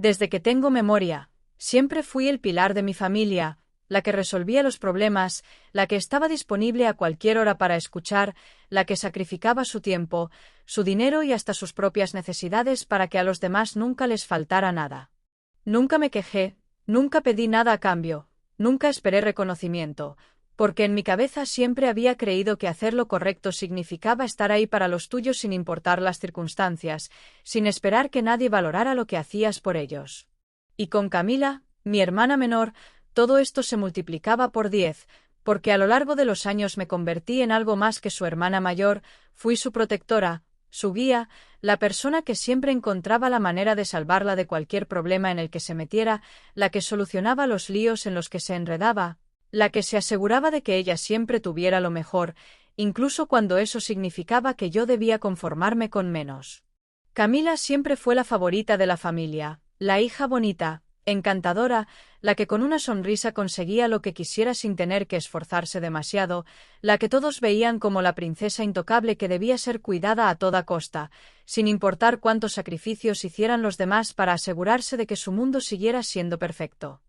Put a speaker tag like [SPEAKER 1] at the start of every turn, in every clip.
[SPEAKER 1] Desde que tengo memoria, siempre fui el pilar de mi familia, la que resolvía los problemas, la que estaba disponible a cualquier hora para escuchar, la que sacrificaba su tiempo, su dinero y hasta sus propias necesidades para que a los demás nunca les faltara nada. Nunca me quejé, nunca pedí nada a cambio, nunca esperé reconocimiento, porque en mi cabeza siempre había creído que hacer lo correcto significaba estar ahí para los tuyos sin importar las circunstancias, sin esperar que nadie valorara lo que hacías por ellos. Y con Camila, mi hermana menor, todo esto se multiplicaba por 10, porque a lo largo de los años me convertí en algo más que su hermana mayor, fui su protectora, su guía, la persona que siempre encontraba la manera de salvarla de cualquier problema en el que se metiera, la que solucionaba los líos en los que se enredaba, la que se aseguraba de que ella siempre tuviera lo mejor, incluso cuando eso significaba que yo debía conformarme con menos. Camila siempre fue la favorita de la familia, la hija bonita, encantadora, la que con una sonrisa conseguía lo que quisiera sin tener que esforzarse demasiado, la que todos veían como la princesa intocable que debía ser cuidada a toda costa, sin importar cuántos sacrificios hicieran los demás para asegurarse de que su mundo siguiera siendo perfecto.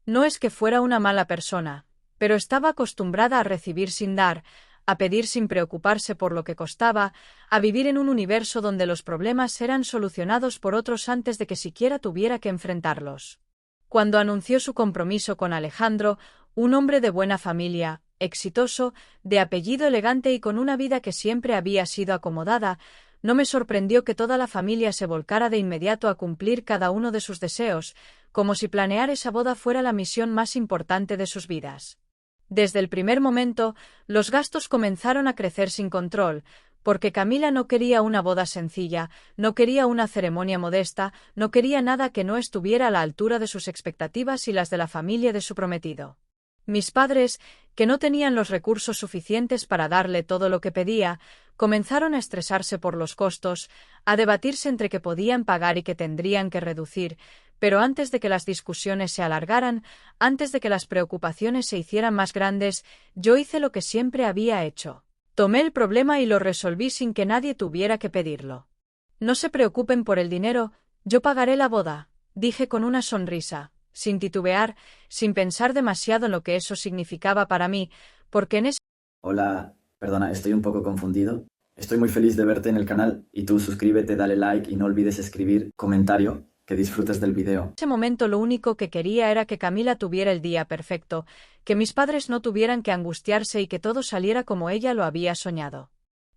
[SPEAKER 1] No es que fuera una mala persona, pero estaba acostumbrada a recibir sin dar, a pedir sin preocuparse por lo que costaba, a vivir en un universo donde los problemas eran solucionados por otros antes de que siquiera tuviera que enfrentarlos. Cuando anunció su compromiso con Alejandro, un hombre de buena familia, exitoso, de apellido elegante y con una vida que siempre había sido acomodada, no me sorprendió que toda la familia se volcara de inmediato a cumplir cada uno de sus deseos, como si planear esa boda fuera la misión más importante de sus vidas. Desde el primer momento, los gastos comenzaron a crecer sin control, porque Camila no quería una boda sencilla, no quería una ceremonia modesta, no quería nada que no estuviera a la altura de sus expectativas y las de la familia de su prometido. Mis padres, que no tenían los recursos suficientes para darle todo lo que pedía, comenzaron a estresarse por los costos, a debatirse entre qué podían pagar y qué tendrían que reducir, pero antes de que las discusiones se alargaran, antes de que las preocupaciones se hicieran más grandes, yo hice lo que siempre había hecho. Tomé el problema y lo resolví sin que nadie tuviera que pedirlo. No se preocupen por el dinero, yo pagaré la boda, dije con una sonrisa, sin titubear, sin pensar demasiado en lo que eso significaba para mí, porque en ese...
[SPEAKER 2] Hola, perdona, estoy un poco confundido. Estoy muy feliz de verte en el canal y tú suscríbete, dale like y no olvides escribir comentario. Que disfrutes del video.
[SPEAKER 1] En ese momento lo único que quería era que Camila tuviera el día perfecto, que mis padres no tuvieran que angustiarse y que todo saliera como ella lo había soñado.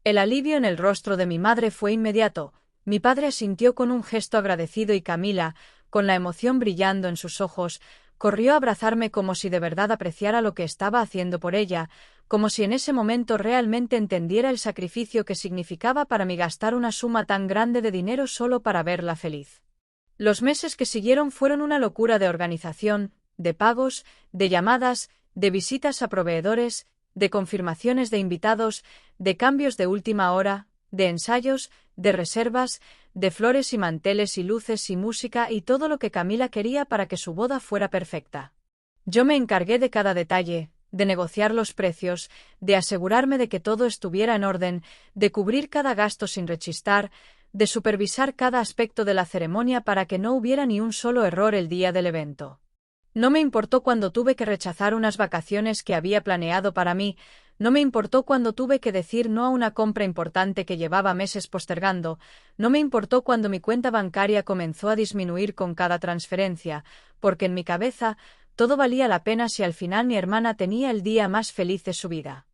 [SPEAKER 1] El alivio en el rostro de mi madre fue inmediato, mi padre asintió con un gesto agradecido y Camila, con la emoción brillando en sus ojos, corrió a abrazarme como si de verdad apreciara lo que estaba haciendo por ella, como si en ese momento realmente entendiera el sacrificio que significaba para mí gastar una suma tan grande de dinero solo para verla feliz. Los meses que siguieron fueron una locura de organización, de pagos, de llamadas, de visitas a proveedores, de confirmaciones de invitados, de cambios de última hora, de ensayos, de reservas, de flores y manteles y luces y música y todo lo que Camila quería para que su boda fuera perfecta. Yo me encargué de cada detalle, de negociar los precios, de asegurarme de que todo estuviera en orden, de cubrir cada gasto sin rechistar, de supervisar cada aspecto de la ceremonia para que no hubiera ni un solo error el día del evento. No me importó cuando tuve que rechazar unas vacaciones que había planeado para mí, no me importó cuando tuve que decir no a una compra importante que llevaba meses postergando, no me importó cuando mi cuenta bancaria comenzó a disminuir con cada transferencia, porque en mi cabeza todo valía la pena si al final mi hermana tenía el día más feliz de su vida.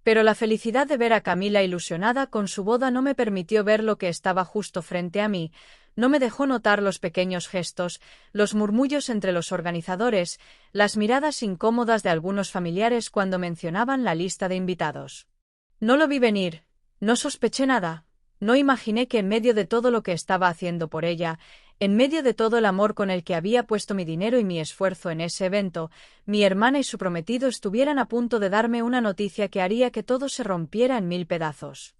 [SPEAKER 1] Pero la felicidad de ver a Camila ilusionada con su boda no me permitió ver lo que estaba justo frente a mí, no me dejó notar los pequeños gestos, los murmullos entre los organizadores, las miradas incómodas de algunos familiares cuando mencionaban la lista de invitados. No lo vi venir, no sospeché nada, no imaginé que en medio de todo lo que estaba haciendo por ella, en medio de todo el amor con el que había puesto mi dinero y mi esfuerzo en ese evento, mi hermana y su prometido estuvieran a punto de darme una noticia que haría que todo se rompiera en 1000 pedazos.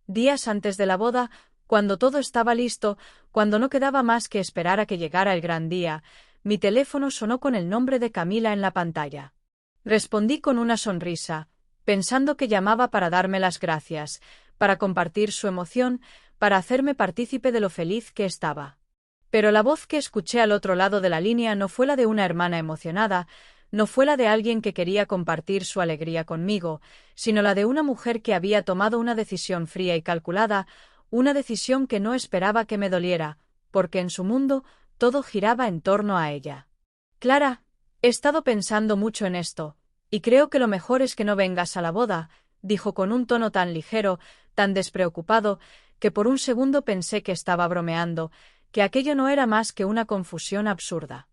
[SPEAKER 1] Días antes de la boda, cuando todo estaba listo, cuando no quedaba más que esperar a que llegara el gran día, mi teléfono sonó con el nombre de Camila en la pantalla. Respondí con una sonrisa, pensando que llamaba para darme las gracias, para compartir su emoción, para hacerme partícipe de lo feliz que estaba. Pero la voz que escuché al otro lado de la línea no fue la de una hermana emocionada, no fue la de alguien que quería compartir su alegría conmigo, sino la de una mujer que había tomado una decisión fría y calculada, una decisión que no esperaba que me doliera, porque en su mundo todo giraba en torno a ella. Clara, he estado pensando mucho en esto, y creo que lo mejor es que no vengas a la boda, dijo con un tono tan ligero, tan despreocupado, que por un segundo pensé que estaba bromeando, que aquello no era más que una confusión absurda.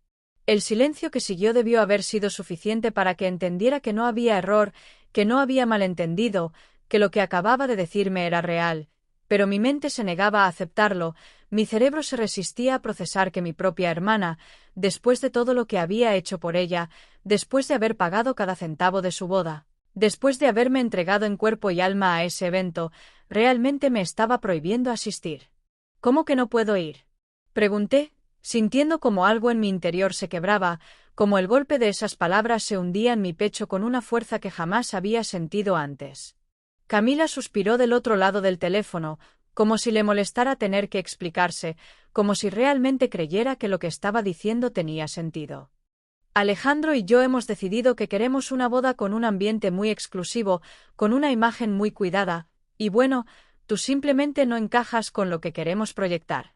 [SPEAKER 1] El silencio que siguió debió haber sido suficiente para que entendiera que no había error, que no había malentendido, que lo que acababa de decirme era real, pero mi mente se negaba a aceptarlo, mi cerebro se resistía a procesar que mi propia hermana, después de todo lo que había hecho por ella, después de haber pagado cada centavo de su boda, después de haberme entregado en cuerpo y alma a ese evento, realmente me estaba prohibiendo asistir. ¿Cómo que no puedo ir? Pregunté, sintiendo como algo en mi interior se quebraba, como el golpe de esas palabras se hundía en mi pecho con una fuerza que jamás había sentido antes. Camila suspiró del otro lado del teléfono, como si le molestara tener que explicarse, como si realmente creyera que lo que estaba diciendo tenía sentido. Alejandro y yo hemos decidido que queremos una boda con un ambiente muy exclusivo, con una imagen muy cuidada, y bueno, tú simplemente no encajas con lo que queremos proyectar.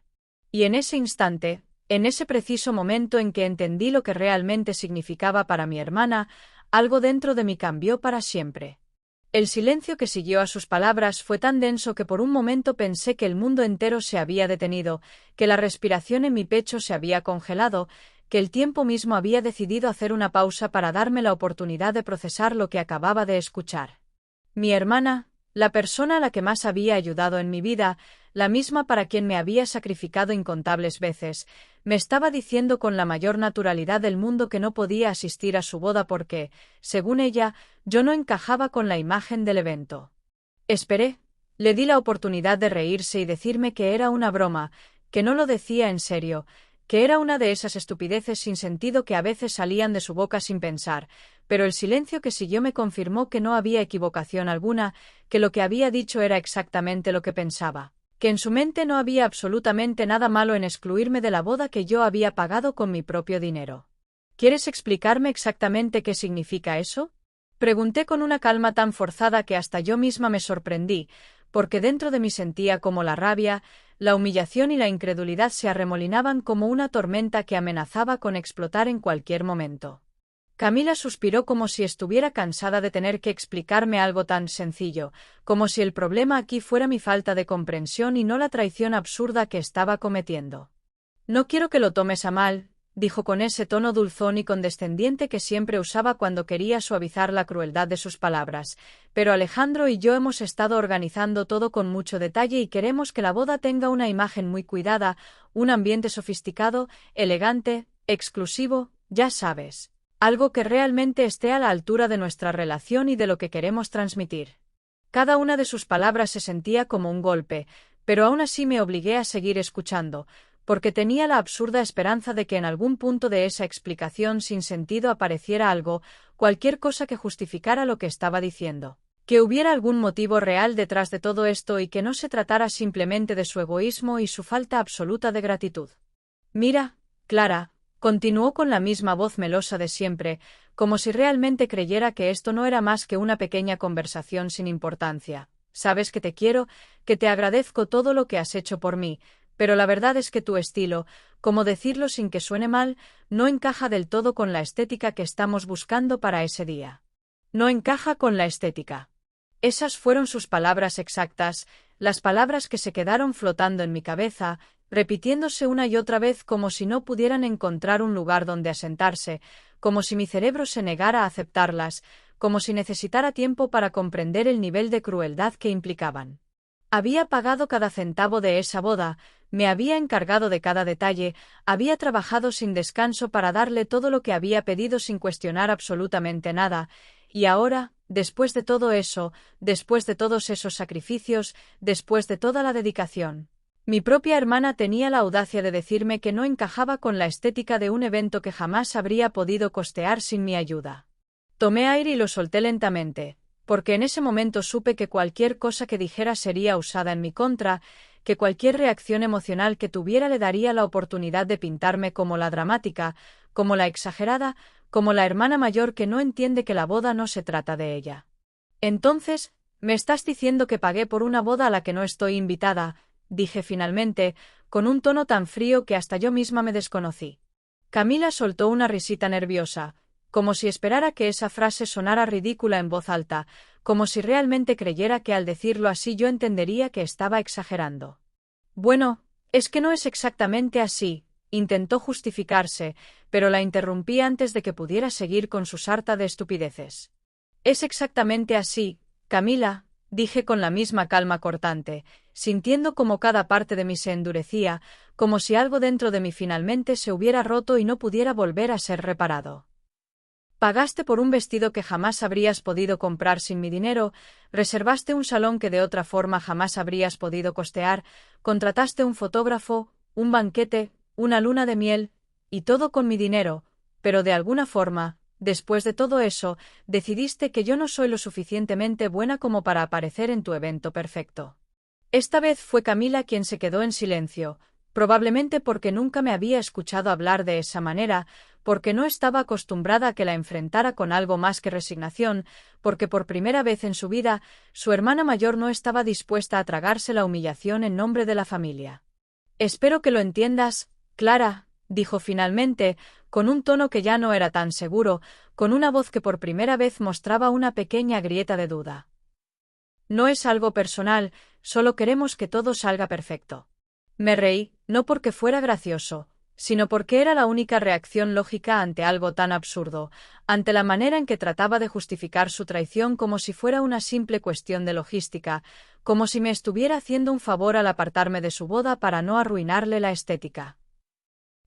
[SPEAKER 1] Y en ese instante, en ese preciso momento en que entendí lo que realmente significaba para mi hermana, algo dentro de mí cambió para siempre. El silencio que siguió a sus palabras fue tan denso que por un momento pensé que el mundo entero se había detenido, que la respiración en mi pecho se había congelado, que el tiempo mismo había decidido hacer una pausa para darme la oportunidad de procesar lo que acababa de escuchar. Mi hermana, la persona a la que más había ayudado en mi vida, la misma para quien me había sacrificado incontables veces, me estaba diciendo con la mayor naturalidad del mundo que no podía asistir a su boda porque, según ella, yo no encajaba con la imagen del evento. Esperé, le di la oportunidad de reírse y decirme que era una broma, que no lo decía en serio, que era una de esas estupideces sin sentido que a veces salían de su boca sin pensar, pero el silencio que siguió me confirmó que no había equivocación alguna, que lo que había dicho era exactamente lo que pensaba, que en su mente no había absolutamente nada malo en excluirme de la boda que yo había pagado con mi propio dinero. ¿Quieres explicarme exactamente qué significa eso? Pregunté con una calma tan forzada que hasta yo misma me sorprendí, porque dentro de mí sentía como la rabia, la humillación y la incredulidad se arremolinaban como una tormenta que amenazaba con explotar en cualquier momento. Camila suspiró como si estuviera cansada de tener que explicarme algo tan sencillo, como si el problema aquí fuera mi falta de comprensión y no la traición absurda que estaba cometiendo. No quiero que lo tomes a mal, dijo con ese tono dulzón y condescendiente que siempre usaba cuando quería suavizar la crueldad de sus palabras, pero Alejandro y yo hemos estado organizando todo con mucho detalle y queremos que la boda tenga una imagen muy cuidada, un ambiente sofisticado, elegante, exclusivo, ya sabes. Algo que realmente esté a la altura de nuestra relación y de lo que queremos transmitir. Cada una de sus palabras se sentía como un golpe, pero aún así me obligué a seguir escuchando, porque tenía la absurda esperanza de que en algún punto de esa explicación sin sentido apareciera algo, cualquier cosa que justificara lo que estaba diciendo. Que hubiera algún motivo real detrás de todo esto y que no se tratara simplemente de su egoísmo y su falta absoluta de gratitud. Mira, Clara, continuó con la misma voz melosa de siempre, como si realmente creyera que esto no era más que una pequeña conversación sin importancia. Sabes que te quiero, que te agradezco todo lo que has hecho por mí, pero la verdad es que tu estilo, como decirlo sin que suene mal, no encaja del todo con la estética que estamos buscando para ese día. No encaja con la estética. Esas fueron sus palabras exactas, las palabras que se quedaron flotando en mi cabeza, repitiéndose una y otra vez como si no pudieran encontrar un lugar donde asentarse, como si mi cerebro se negara a aceptarlas, como si necesitara tiempo para comprender el nivel de crueldad que implicaban. Había pagado cada centavo de esa boda, me había encargado de cada detalle, había trabajado sin descanso para darle todo lo que había pedido sin cuestionar absolutamente nada, y ahora, después de todo eso, después de todos esos sacrificios, después de toda la dedicación, mi propia hermana tenía la audacia de decirme que no encajaba con la estética de un evento que jamás habría podido costear sin mi ayuda. Tomé aire y lo solté lentamente, porque en ese momento supe que cualquier cosa que dijera sería usada en mi contra, que cualquier reacción emocional que tuviera le daría la oportunidad de pintarme como la dramática, como la exagerada, como la hermana mayor que no entiende que la boda no se trata de ella. Entonces, ¿me estás diciendo que pagué por una boda a la que no estoy invitada?, dije finalmente, con un tono tan frío que hasta yo misma me desconocí. Camila soltó una risita nerviosa, como si esperara que esa frase sonara ridícula en voz alta, como si realmente creyera que al decirlo así yo entendería que estaba exagerando. Bueno, es que no es exactamente así, intentó justificarse, pero la interrumpí antes de que pudiera seguir con su sarta de estupideces. Es exactamente así, Camila, dije con la misma calma cortante, sintiendo como cada parte de mí se endurecía, como si algo dentro de mí finalmente se hubiera roto y no pudiera volver a ser reparado. Pagaste por un vestido que jamás habrías podido comprar sin mi dinero, reservaste un salón que de otra forma jamás habrías podido costear, contrataste un fotógrafo, un banquete, una luna de miel, y todo con mi dinero, pero de alguna forma, después de todo eso, decidiste que yo no soy lo suficientemente buena como para aparecer en tu evento perfecto. Esta vez fue Camila quien se quedó en silencio, probablemente porque nunca me había escuchado hablar de esa manera, porque no estaba acostumbrada a que la enfrentara con algo más que resignación, porque por primera vez en su vida, su hermana mayor no estaba dispuesta a tragarse la humillación en nombre de la familia. Espero que lo entiendas, Clara, dijo finalmente, con un tono que ya no era tan seguro, con una voz que por primera vez mostraba una pequeña grieta de duda. No es algo personal, solo queremos que todo salga perfecto. Me reí, no porque fuera gracioso, sino porque era la única reacción lógica ante algo tan absurdo, ante la manera en que trataba de justificar su traición como si fuera una simple cuestión de logística, como si me estuviera haciendo un favor al apartarme de su boda para no arruinarle la estética.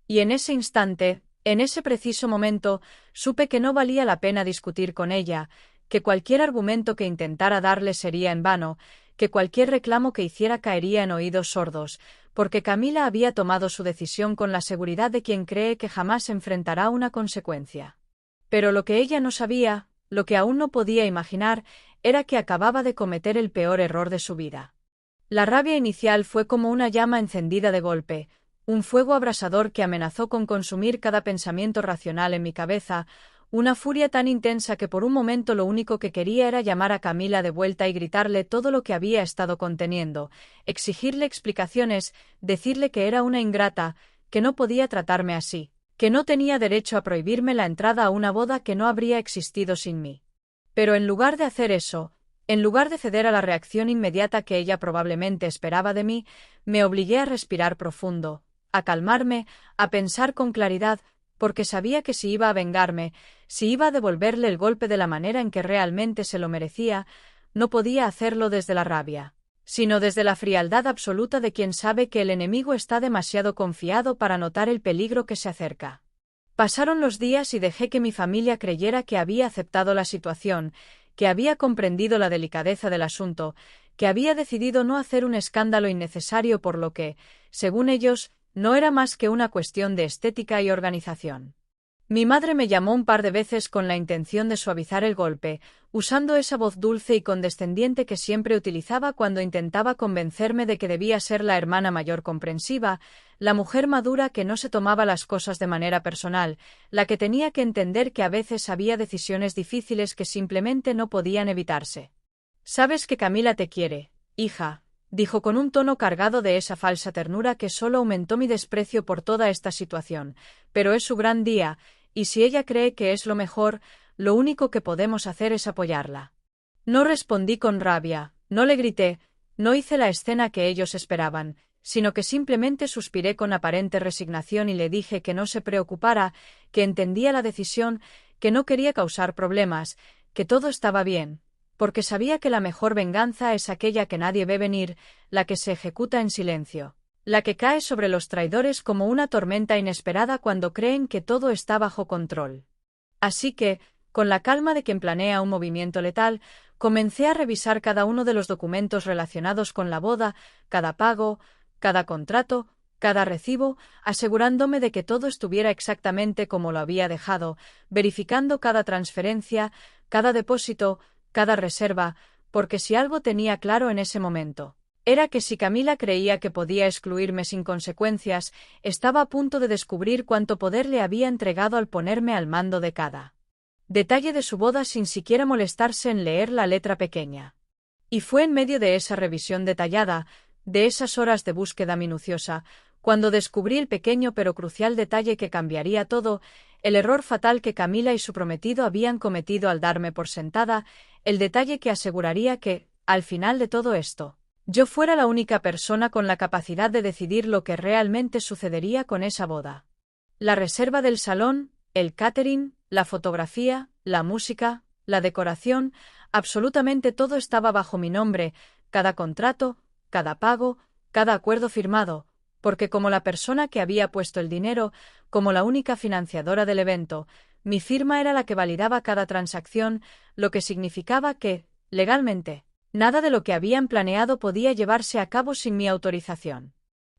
[SPEAKER 1] Y en ese instante, en ese preciso momento, supe que no valía la pena discutir con ella, que cualquier argumento que intentara darle sería en vano, que cualquier reclamo que hiciera caería en oídos sordos, porque Camila había tomado su decisión con la seguridad de quien cree que jamás enfrentará una consecuencia. Pero lo que ella no sabía, lo que aún no podía imaginar, era que acababa de cometer el peor error de su vida. La rabia inicial fue como una llama encendida de golpe, un fuego abrasador que amenazó con consumir cada pensamiento racional en mi cabeza, una furia tan intensa que por un momento lo único que quería era llamar a Camila de vuelta y gritarle todo lo que había estado conteniendo, exigirle explicaciones, decirle que era una ingrata, que no podía tratarme así, que no tenía derecho a prohibirme la entrada a una boda que no habría existido sin mí. Pero en lugar de hacer eso, en lugar de ceder a la reacción inmediata que ella probablemente esperaba de mí, me obligué a respirar profundo, a calmarme, a pensar con claridad, porque sabía que si iba a vengarme, si iba a devolverle el golpe de la manera en que realmente se lo merecía, no podía hacerlo desde la rabia, sino desde la frialdad absoluta de quien sabe que el enemigo está demasiado confiado para notar el peligro que se acerca. Pasaron los días y dejé que mi familia creyera que había aceptado la situación, que había comprendido la delicadeza del asunto, que había decidido no hacer un escándalo innecesario por lo que, según ellos, no era más que una cuestión de estética y organización. Mi madre me llamó un par de veces con la intención de suavizar el golpe, usando esa voz dulce y condescendiente que siempre utilizaba cuando intentaba convencerme de que debía ser la hermana mayor comprensiva, la mujer madura que no se tomaba las cosas de manera personal, la que tenía que entender que a veces había decisiones difíciles que simplemente no podían evitarse. «Sabes que Camila te quiere, hija», dijo con un tono cargado de esa falsa ternura que solo aumentó mi desprecio por toda esta situación, pero es su gran día, y si ella cree que es lo mejor, lo único que podemos hacer es apoyarla. No respondí con rabia, no le grité, no hice la escena que ellos esperaban, sino que simplemente suspiré con aparente resignación y le dije que no se preocupara, que entendía la decisión, que no quería causar problemas, que todo estaba bien, porque sabía que la mejor venganza es aquella que nadie ve venir, la que se ejecuta en silencio, la que cae sobre los traidores como una tormenta inesperada cuando creen que todo está bajo control. Así que, con la calma de quien planea un movimiento letal, comencé a revisar cada uno de los documentos relacionados con la boda, cada pago, cada contrato, cada recibo, asegurándome de que todo estuviera exactamente como lo había dejado, verificando cada transferencia, cada depósito, cada reserva, porque si algo tenía claro en ese momento, era que si Camila creía que podía excluirme sin consecuencias, estaba a punto de descubrir cuánto poder le había entregado al ponerme al mando de cada detalle de su boda sin siquiera molestarse en leer la letra pequeña. Y fue en medio de esa revisión detallada, de esas horas de búsqueda minuciosa, cuando descubrí el pequeño pero crucial detalle que cambiaría todo, el error fatal que Camila y su prometido habían cometido al darme por sentada, el detalle que aseguraría que, al final de todo esto, yo fuera la única persona con la capacidad de decidir lo que realmente sucedería con esa boda. La reserva del salón, el catering, la fotografía, la música, la decoración, absolutamente todo estaba bajo mi nombre, cada contrato, cada pago, cada acuerdo firmado, porque como la persona que había puesto el dinero, como la única financiadora del evento, mi firma era la que validaba cada transacción, lo que significaba que, legalmente, nada de lo que habían planeado podía llevarse a cabo sin mi autorización.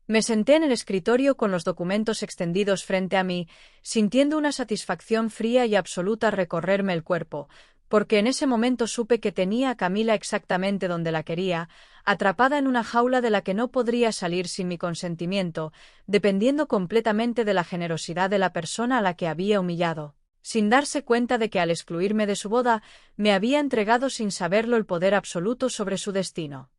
[SPEAKER 1] Me senté en el escritorio con los documentos extendidos frente a mí, sintiendo una satisfacción fría y absoluta recorrerme el cuerpo, porque en ese momento supe que tenía a Camila exactamente donde la quería, atrapada en una jaula de la que no podría salir sin mi consentimiento, dependiendo completamente de la generosidad de la persona a la que había humillado, sin darse cuenta de que al excluirme de su boda, me había entregado sin saberlo el poder absoluto sobre su destino.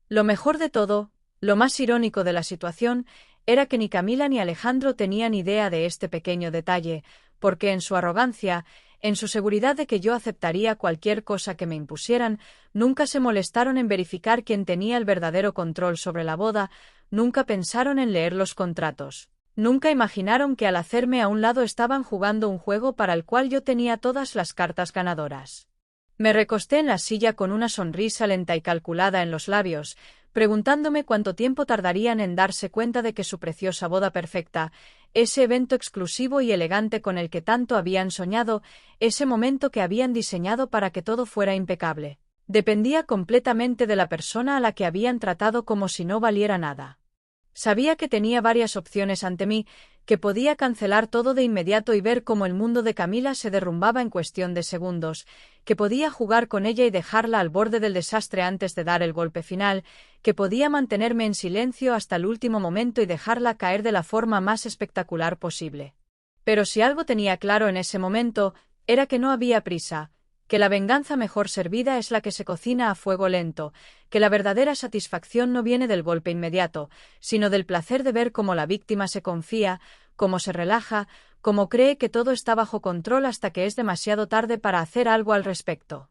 [SPEAKER 1] Lo mejor de todo, lo más irónico de la situación, era que ni Camila ni Alejandro tenían idea de este pequeño detalle, porque en su arrogancia, en su seguridad de que yo aceptaría cualquier cosa que me impusieran, nunca se molestaron en verificar quién tenía el verdadero control sobre la boda, nunca pensaron en leer los contratos, nunca imaginaron que al hacerme a un lado estaban jugando un juego para el cual yo tenía todas las cartas ganadoras. Me recosté en la silla con una sonrisa lenta y calculada en los labios, preguntándome cuánto tiempo tardarían en darse cuenta de que su preciosa boda perfecta, ese evento exclusivo y elegante con el que tanto habían soñado, ese momento que habían diseñado para que todo fuera impecable, dependía completamente de la persona a la que habían tratado como si no valiera nada. Sabía que tenía varias opciones ante mí, que podía cancelar todo de inmediato y ver cómo el mundo de Camila se derrumbaba en cuestión de segundos, que podía jugar con ella y dejarla al borde del desastre antes de dar el golpe final, que podía mantenerme en silencio hasta el último momento y dejarla caer de la forma más espectacular posible. Pero si algo tenía claro en ese momento, era que no había prisa, que la venganza mejor servida es la que se cocina a fuego lento, que la verdadera satisfacción no viene del golpe inmediato, sino del placer de ver cómo la víctima se confía, cómo se relaja, cómo cree que todo está bajo control hasta que es demasiado tarde para hacer algo al respecto.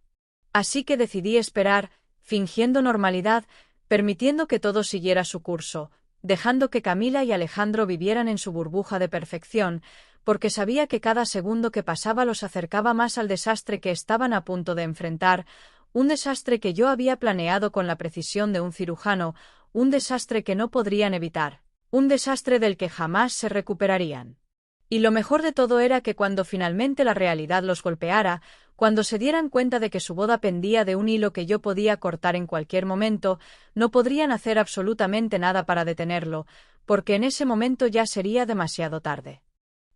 [SPEAKER 1] Así que decidí esperar, fingiendo normalidad, permitiendo que todo siguiera su curso, dejando que Camila y Alejandro vivieran en su burbuja de perfección, porque sabía que cada segundo que pasaba los acercaba más al desastre que estaban a punto de enfrentar, un desastre que yo había planeado con la precisión de un cirujano, un desastre que no podrían evitar, un desastre del que jamás se recuperarían. Y lo mejor de todo era que cuando finalmente la realidad los golpeara, cuando se dieran cuenta de que su boda pendía de un hilo que yo podía cortar en cualquier momento, no podrían hacer absolutamente nada para detenerlo, porque en ese momento ya sería demasiado tarde.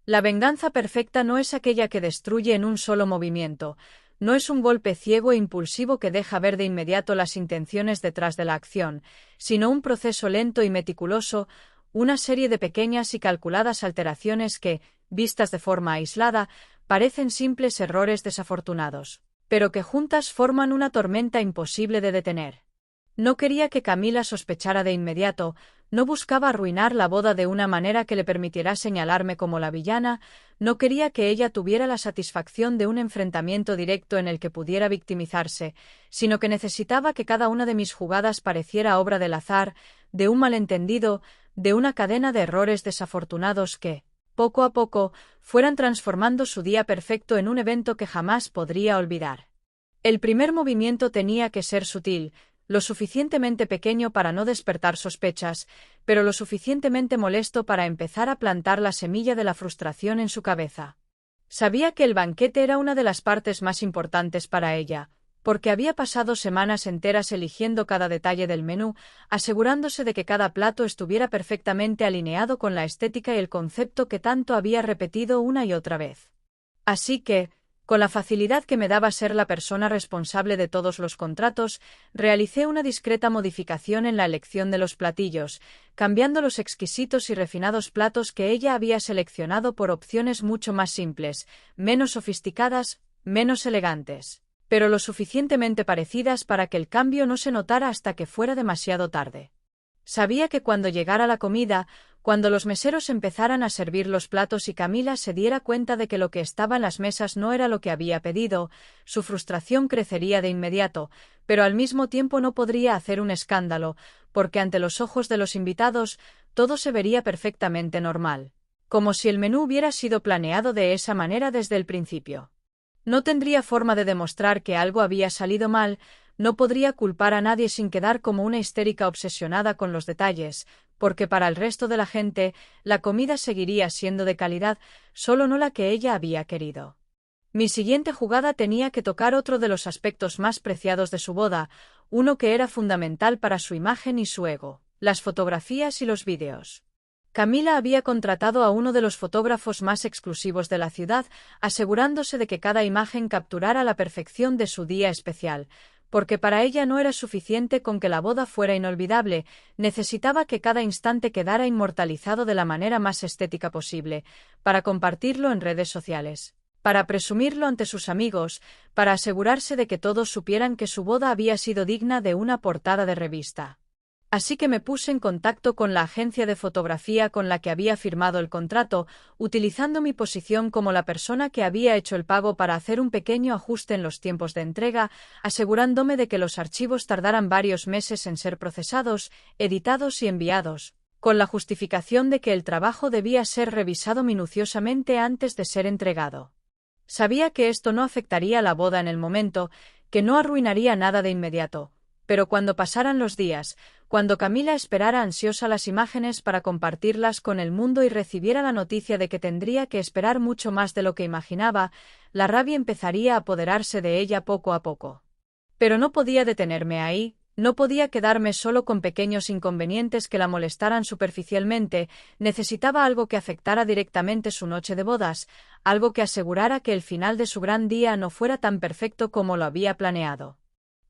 [SPEAKER 1] La venganza perfecta no es aquella que destruye en un solo movimiento, no es un golpe ciego e impulsivo que deja ver de inmediato las intenciones detrás de la acción, sino un proceso lento y meticuloso, una serie de pequeñas y calculadas alteraciones que, vistas de forma aislada, parecen simples errores desafortunados, pero que juntas forman una tormenta imposible de detener. No quería que Camila sospechara de inmediato, no buscaba arruinar la boda de una manera que le permitiera señalarme como la villana, no quería que ella tuviera la satisfacción de un enfrentamiento directo en el que pudiera victimizarse, sino que necesitaba que cada una de mis jugadas pareciera obra del azar, de un malentendido, de una cadena de errores desafortunados que, poco a poco, fueran transformando su día perfecto en un evento que jamás podría olvidar. El primer movimiento tenía que ser sutil, lo suficientemente pequeño para no despertar sospechas, pero lo suficientemente molesto para empezar a plantar la semilla de la frustración en su cabeza. Sabía que el banquete era una de las partes más importantes para ella, porque había pasado semanas enteras eligiendo cada detalle del menú, asegurándose de que cada plato estuviera perfectamente alineado con la estética y el concepto que tanto había repetido una y otra vez. Así que, Con la facilidad que me daba ser la persona responsable de todos los contratos, realicé una discreta modificación en la elección de los platillos, cambiando los exquisitos y refinados platos que ella había seleccionado por opciones mucho más simples, menos sofisticadas, menos elegantes, pero lo suficientemente parecidas para que el cambio no se notara hasta que fuera demasiado tarde. Sabía que cuando llegara la comida, cuando los meseros empezaran a servir los platos y Camila se diera cuenta de que lo que estaba en las mesas no era lo que había pedido, su frustración crecería de inmediato, pero al mismo tiempo no podría hacer un escándalo, porque ante los ojos de los invitados todo se vería perfectamente normal, como si el menú hubiera sido planeado de esa manera desde el principio. No tendría forma de demostrar que algo había salido mal, no podría culpar a nadie sin quedar como una histérica obsesionada con los detalles, porque para el resto de la gente, la comida seguiría siendo de calidad, solo no la que ella había querido. Mi siguiente jugada tenía que tocar otro de los aspectos más preciados de su boda, uno que era fundamental para su imagen y su ego: las fotografías y los vídeos. Camila había contratado a uno de los fotógrafos más exclusivos de la ciudad, asegurándose de que cada imagen capturara la perfección de su día especial, porque para ella no era suficiente con que la boda fuera inolvidable, necesitaba que cada instante quedara inmortalizado de la manera más estética posible, para compartirlo en redes sociales, para presumirlo ante sus amigos, para asegurarse de que todos supieran que su boda había sido digna de una portada de revista. Así que me puse en contacto con la agencia de fotografía con la que había firmado el contrato, utilizando mi posición como la persona que había hecho el pago para hacer un pequeño ajuste en los tiempos de entrega, asegurándome de que los archivos tardaran varios meses en ser procesados, editados y enviados, con la justificación de que el trabajo debía ser revisado minuciosamente antes de ser entregado. Sabía que esto no afectaría la boda en el momento, que no arruinaría nada de inmediato, pero cuando pasaran los días, cuando Camila esperara ansiosa las imágenes para compartirlas con el mundo y recibiera la noticia de que tendría que esperar mucho más de lo que imaginaba, la rabia empezaría a apoderarse de ella poco a poco. Pero no podía detenerme ahí, no podía quedarme solo con pequeños inconvenientes que la molestaran superficialmente, necesitaba algo que afectara directamente su noche de bodas, algo que asegurara que el final de su gran día no fuera tan perfecto como lo había planeado.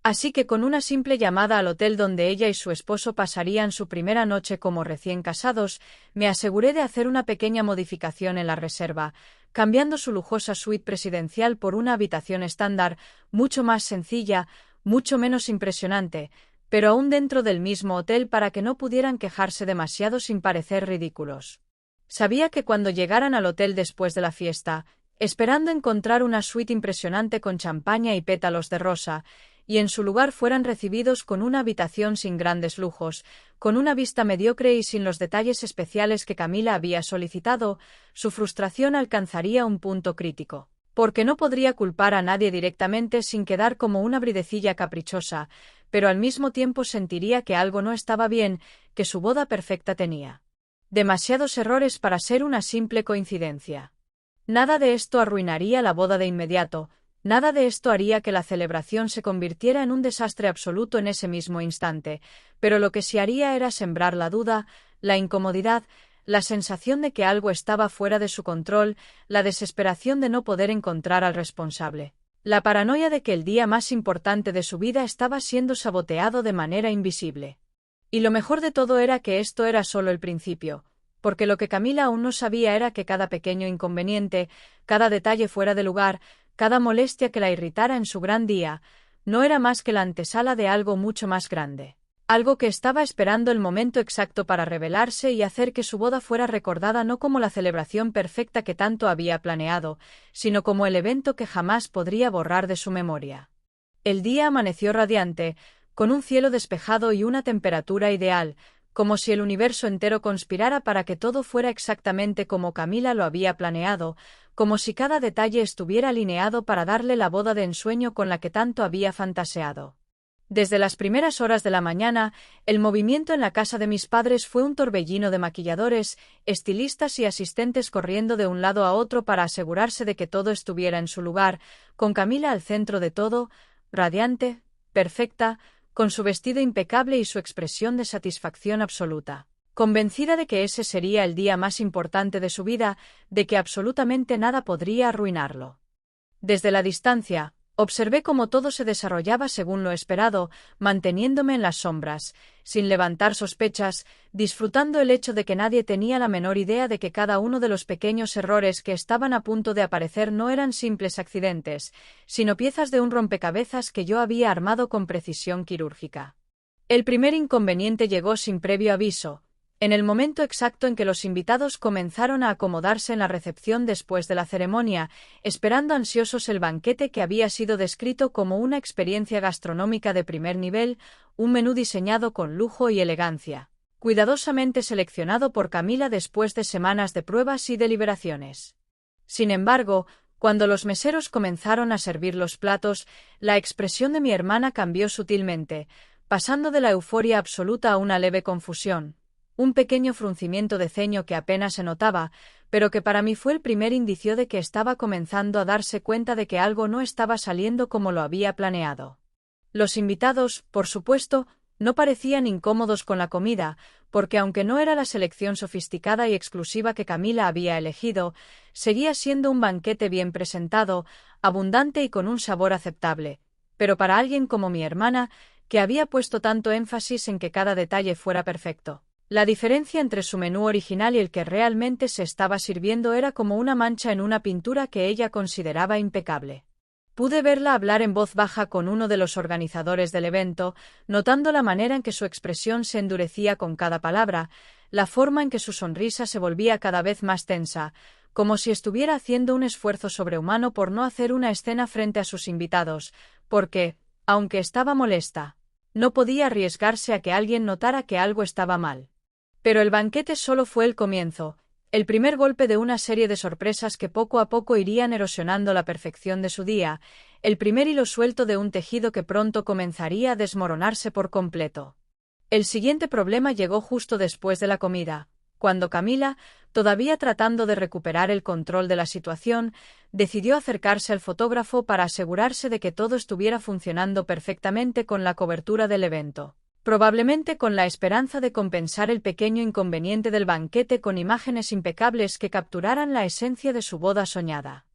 [SPEAKER 1] Así que con una simple llamada al hotel donde ella y su esposo pasarían su primera noche como recién casados, me aseguré de hacer una pequeña modificación en la reserva, cambiando su lujosa suite presidencial por una habitación estándar, mucho más sencilla, mucho menos impresionante, pero aún dentro del mismo hotel para que no pudieran quejarse demasiado sin parecer ridículos. Sabía que cuando llegaran al hotel después de la fiesta, esperando encontrar una suite impresionante con champaña y pétalos de rosa, y en su lugar fueran recibidos con una habitación sin grandes lujos, con una vista mediocre y sin los detalles especiales que Camila había solicitado, su frustración alcanzaría un punto crítico. Porque no podría culpar a nadie directamente sin quedar como una bridecilla caprichosa, pero al mismo tiempo sentiría que algo no estaba bien, que su boda perfecta tenía demasiados errores para ser una simple coincidencia. Nada de esto arruinaría la boda de inmediato, nada de esto haría que la celebración se convirtiera en un desastre absoluto en ese mismo instante, pero lo que sí haría era sembrar la duda, la incomodidad, la sensación de que algo estaba fuera de su control, la desesperación de no poder encontrar al responsable, la paranoia de que el día más importante de su vida estaba siendo saboteado de manera invisible. Y lo mejor de todo era que esto era solo el principio, porque lo que Camila aún no sabía era que cada pequeño inconveniente, cada detalle fuera de lugar, cada molestia que la irritara en su gran día, no era más que la antesala de algo mucho más grande. Algo que estaba esperando el momento exacto para revelarse y hacer que su boda fuera recordada no como la celebración perfecta que tanto había planeado, sino como el evento que jamás podría borrar de su memoria. El día amaneció radiante, con un cielo despejado y una temperatura ideal, como si el universo entero conspirara para que todo fuera exactamente como Camila lo había planeado, como si cada detalle estuviera alineado para darle la boda de ensueño con la que tanto había fantaseado. Desde las primeras horas de la mañana, el movimiento en la casa de mis padres fue un torbellino de maquilladores, estilistas y asistentes corriendo de un lado a otro para asegurarse de que todo estuviera en su lugar, con Camila al centro de todo, radiante, perfecta, con su vestido impecable y su expresión de satisfacción absoluta, convencida de que ese sería el día más importante de su vida, de que absolutamente nada podría arruinarlo. Desde la distancia, observé cómo todo se desarrollaba según lo esperado, manteniéndome en las sombras, sin levantar sospechas, disfrutando el hecho de que nadie tenía la menor idea de que cada uno de los pequeños errores que estaban a punto de aparecer no eran simples accidentes, sino piezas de un rompecabezas que yo había armado con precisión quirúrgica. El primer inconveniente llegó sin previo aviso, en el momento exacto en que los invitados comenzaron a acomodarse en la recepción después de la ceremonia, esperando ansiosos el banquete que había sido descrito como una experiencia gastronómica de primer nivel, un menú diseñado con lujo y elegancia, cuidadosamente seleccionado por Camila después de semanas de pruebas y deliberaciones. Sin embargo, cuando los meseros comenzaron a servir los platos, la expresión de mi hermana cambió sutilmente, pasando de la euforia absoluta a una leve confusión. Un pequeño fruncimiento de ceño que apenas se notaba, pero que para mí fue el primer indicio de que estaba comenzando a darse cuenta de que algo no estaba saliendo como lo había planeado. Los invitados, por supuesto, no parecían incómodos con la comida, porque aunque no era la selección sofisticada y exclusiva que Camila había elegido, seguía siendo un banquete bien presentado, abundante y con un sabor aceptable. Pero para alguien como mi hermana, que había puesto tanto énfasis en que cada detalle fuera perfecto, la diferencia entre su menú original y el que realmente se estaba sirviendo era como una mancha en una pintura que ella consideraba impecable. Pude verla hablar en voz baja con uno de los organizadores del evento, notando la manera en que su expresión se endurecía con cada palabra, la forma en que su sonrisa se volvía cada vez más tensa, como si estuviera haciendo un esfuerzo sobrehumano por no hacer una escena frente a sus invitados, porque, aunque estaba molesta, no podía arriesgarse a que alguien notara que algo estaba mal. Pero el banquete solo fue el comienzo, el primer golpe de una serie de sorpresas que poco a poco irían erosionando la perfección de su día, el primer hilo suelto de un tejido que pronto comenzaría a desmoronarse por completo. El siguiente problema llegó justo después de la comida, cuando Camila, todavía tratando de recuperar el control de la situación, decidió acercarse al fotógrafo para asegurarse de que todo estuviera funcionando perfectamente con la cobertura del evento. Probablemente con la esperanza de compensar el pequeño inconveniente del banquete con imágenes impecables que capturaran la esencia de su boda soñada.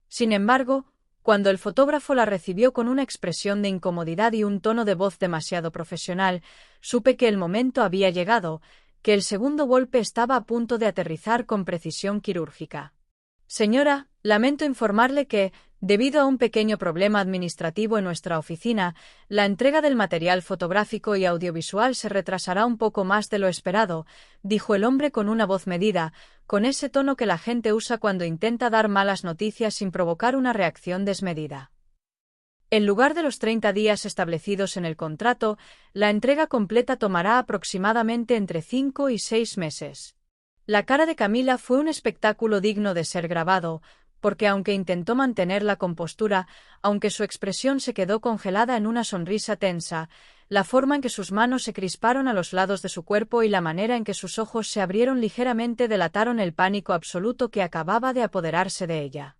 [SPEAKER 1] Sin embargo, cuando el fotógrafo la recibió con una expresión de incomodidad y un tono de voz demasiado profesional, supe que el momento había llegado, que el segundo golpe estaba a punto de aterrizar con precisión quirúrgica. Señora, lamento informarle que, debido a un pequeño problema administrativo en nuestra oficina, la entrega del material fotográfico y audiovisual se retrasará un poco más de lo esperado, dijo el hombre con una voz medida, con ese tono que la gente usa cuando intenta dar malas noticias sin provocar una reacción desmedida. En lugar de los 30 días establecidos en el contrato, la entrega completa tomará aproximadamente entre 5 y 6 meses. La cara de Camila fue un espectáculo digno de ser grabado, porque aunque intentó mantener la compostura, aunque su expresión se quedó congelada en una sonrisa tensa, la forma en que sus manos se crisparon a los lados de su cuerpo y la manera en que sus ojos se abrieron ligeramente delataron el pánico absoluto que acababa de apoderarse de ella.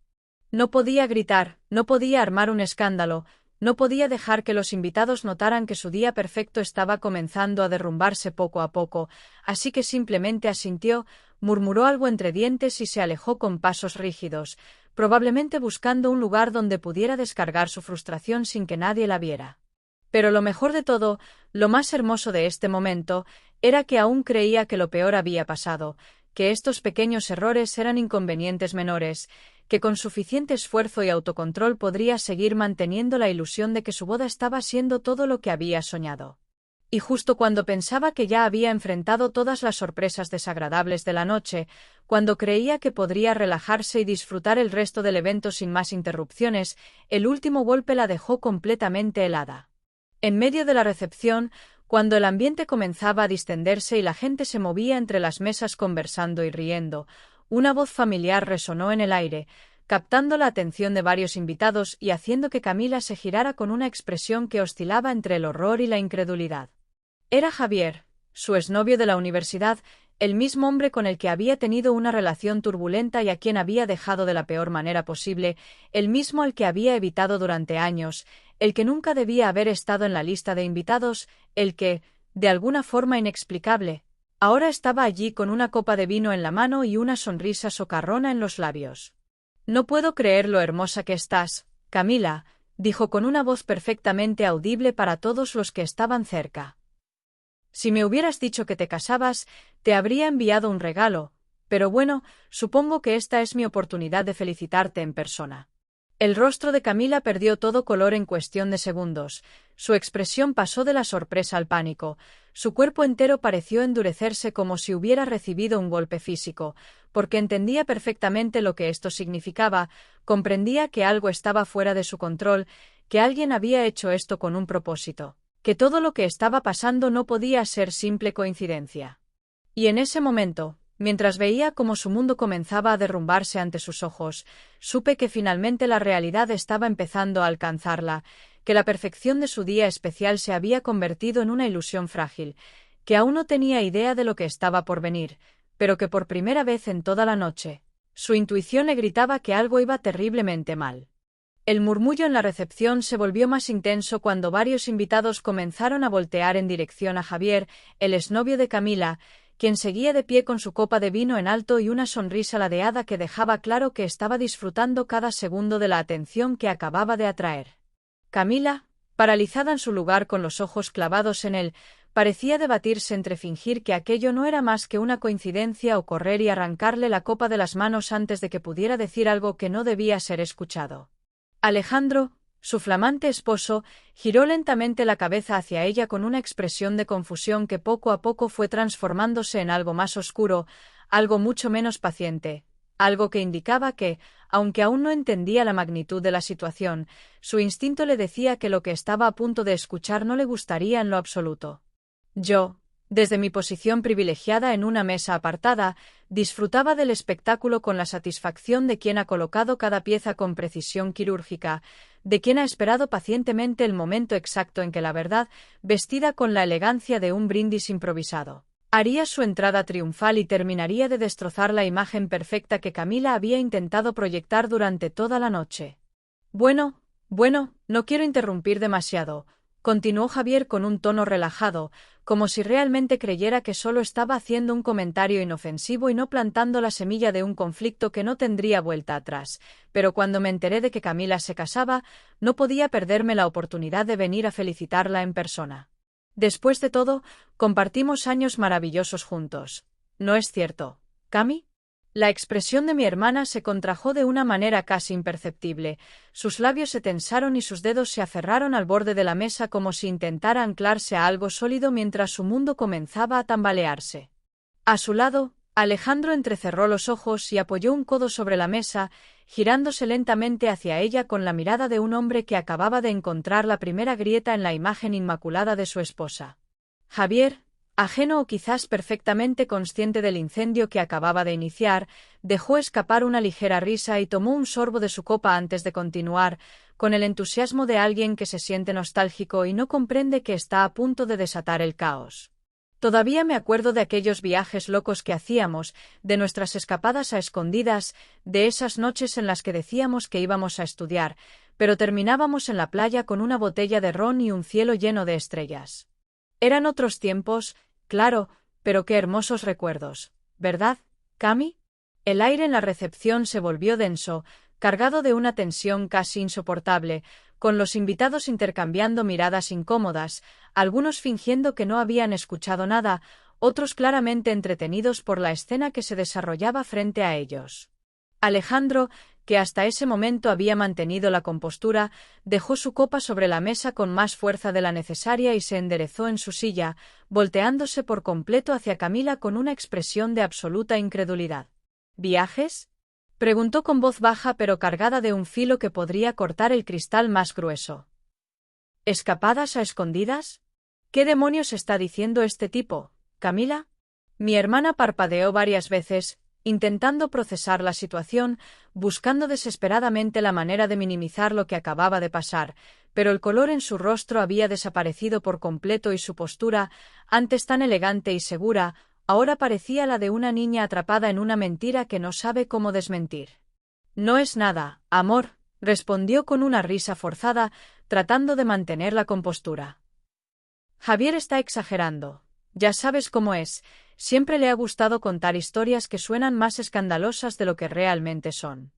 [SPEAKER 1] No podía gritar, no podía armar un escándalo, no podía dejar que los invitados notaran que su día perfecto estaba comenzando a derrumbarse poco a poco, así que simplemente asintió, murmuró algo entre dientes y se alejó con pasos rígidos, probablemente buscando un lugar donde pudiera descargar su frustración sin que nadie la viera. Pero lo mejor de todo, lo más hermoso de este momento, era que aún creía que lo peor había pasado, que estos pequeños errores eran inconvenientes menores, que con suficiente esfuerzo y autocontrol podría seguir manteniendo la ilusión de que su boda estaba siendo todo lo que había soñado. Y justo cuando pensaba que ya había enfrentado todas las sorpresas desagradables de la noche, cuando creía que podría relajarse y disfrutar el resto del evento sin más interrupciones, el último golpe la dejó completamente helada. En medio de la recepción, cuando el ambiente comenzaba a distenderse y la gente se movía entre las mesas conversando y riendo, una voz familiar resonó en el aire, captando la atención de varios invitados y haciendo que Camila se girara con una expresión que oscilaba entre el horror y la incredulidad. Era Javier, su exnovio de la universidad, el mismo hombre con el que había tenido una relación turbulenta y a quien había dejado de la peor manera posible, el mismo al que había evitado durante años, el que nunca debía haber estado en la lista de invitados, el que, de alguna forma inexplicable, ahora estaba allí con una copa de vino en la mano y una sonrisa socarrona en los labios. No puedo creer lo hermosa que estás, Camila, dijo con una voz perfectamente audible para todos los que estaban cerca. Si me hubieras dicho que te casabas, te habría enviado un regalo, pero bueno, supongo que esta es mi oportunidad de felicitarte en persona. El rostro de Camila perdió todo color en cuestión de segundos, su expresión pasó de la sorpresa al pánico, su cuerpo entero pareció endurecerse como si hubiera recibido un golpe físico, porque entendía perfectamente lo que esto significaba, comprendía que algo estaba fuera de su control, que alguien había hecho esto con un propósito, que todo lo que estaba pasando no podía ser simple coincidencia. Y en ese momento, mientras veía cómo su mundo comenzaba a derrumbarse ante sus ojos, supe que finalmente la realidad estaba empezando a alcanzarla, que la perfección de su día especial se había convertido en una ilusión frágil, que aún no tenía idea de lo que estaba por venir, pero que por primera vez en toda la noche, su intuición le gritaba que algo iba terriblemente mal. El murmullo en la recepción se volvió más intenso cuando varios invitados comenzaron a voltear en dirección a Javier, el exnovio de Camila, quien seguía de pie con su copa de vino en alto y una sonrisa ladeada que dejaba claro que estaba disfrutando cada segundo de la atención que acababa de atraer. Camila, paralizada en su lugar con los ojos clavados en él, parecía debatirse entre fingir que aquello no era más que una coincidencia o correr y arrancarle la copa de las manos antes de que pudiera decir algo que no debía ser escuchado. Alejandro, su flamante esposo, giró lentamente la cabeza hacia ella con una expresión de confusión que poco a poco fue transformándose en algo más oscuro, algo mucho menos paciente, algo que indicaba que, aunque aún no entendía la magnitud de la situación, su instinto le decía que lo que estaba a punto de escuchar no le gustaría en lo absoluto. Yo, desde mi posición privilegiada en una mesa apartada, disfrutaba del espectáculo con la satisfacción de quien ha colocado cada pieza con precisión quirúrgica, de quien ha esperado pacientemente el momento exacto en que la verdad, vestida con la elegancia de un brindis improvisado, haría su entrada triunfal y terminaría de destrozar la imagen perfecta que Camila había intentado proyectar durante toda la noche. Bueno, no quiero interrumpir demasiado, continuó Javier con un tono relajado, como si realmente creyera que solo estaba haciendo un comentario inofensivo y no plantando la semilla de un conflicto que no tendría vuelta atrás, pero cuando me enteré de que Camila se casaba, no podía perderme la oportunidad de venir a felicitarla en persona. Después de todo, compartimos años maravillosos juntos. ¿No es cierto, Cami? La expresión de mi hermana se contrajo de una manera casi imperceptible, sus labios se tensaron y sus dedos se aferraron al borde de la mesa como si intentara anclarse a algo sólido mientras su mundo comenzaba a tambalearse. A su lado, Alejandro entrecerró los ojos y apoyó un codo sobre la mesa, girándose lentamente hacia ella con la mirada de un hombre que acababa de encontrar la primera grieta en la imagen inmaculada de su esposa. Javier, ajeno o quizás perfectamente consciente del incendio que acababa de iniciar, dejó escapar una ligera risa y tomó un sorbo de su copa antes de continuar, con el entusiasmo de alguien que se siente nostálgico y no comprende que está a punto de desatar el caos. Todavía me acuerdo de aquellos viajes locos que hacíamos, de nuestras escapadas a escondidas, de esas noches en las que decíamos que íbamos a estudiar, pero terminábamos en la playa con una botella de ron y un cielo lleno de estrellas. Eran otros tiempos, claro, pero qué hermosos recuerdos, ¿verdad, Cami? El aire en la recepción se volvió denso, cargado de una tensión casi insoportable, con los invitados intercambiando miradas incómodas, algunos fingiendo que no habían escuchado nada, otros claramente entretenidos por la escena que se desarrollaba frente a ellos. Alejandro, que hasta ese momento había mantenido la compostura, dejó su copa sobre la mesa con más fuerza de la necesaria y se enderezó en su silla, volteándose por completo hacia Camila con una expresión de absoluta incredulidad. ¿Viajes?, preguntó con voz baja pero cargada de un filo que podría cortar el cristal más grueso. ¿Escapadas a escondidas? ¿Qué demonios está diciendo este tipo, Camila? Mi hermana parpadeó varias veces, intentando procesar la situación, buscando desesperadamente la manera de minimizar lo que acababa de pasar, pero el color en su rostro había desaparecido por completo y su postura, antes tan elegante y segura, ahora parecía la de una niña atrapada en una mentira que no sabe cómo desmentir. No es nada, amor, respondió con una risa forzada, tratando de mantener la compostura. Javier está exagerando. Ya sabes cómo es, siempre le ha gustado contar historias que suenan más escandalosas de lo que realmente son.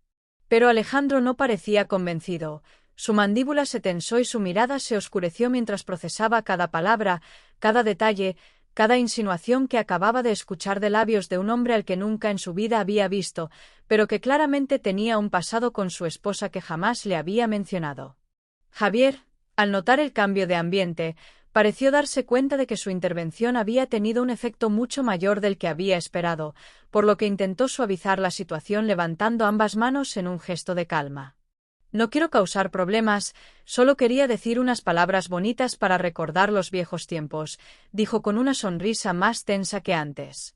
[SPEAKER 1] Pero Alejandro no parecía convencido. Su mandíbula se tensó y su mirada se oscureció mientras procesaba cada palabra, cada detalle, cada insinuación que acababa de escuchar de labios de un hombre al que nunca en su vida había visto, pero que claramente tenía un pasado con su esposa que jamás le había mencionado. Javier, al notar el cambio de ambiente, pareció darse cuenta de que su intervención había tenido un efecto mucho mayor del que había esperado, por lo que intentó suavizar la situación levantando ambas manos en un gesto de calma. No quiero causar problemas, solo quería decir unas palabras bonitas para recordar los viejos tiempos, dijo con una sonrisa más tensa que antes.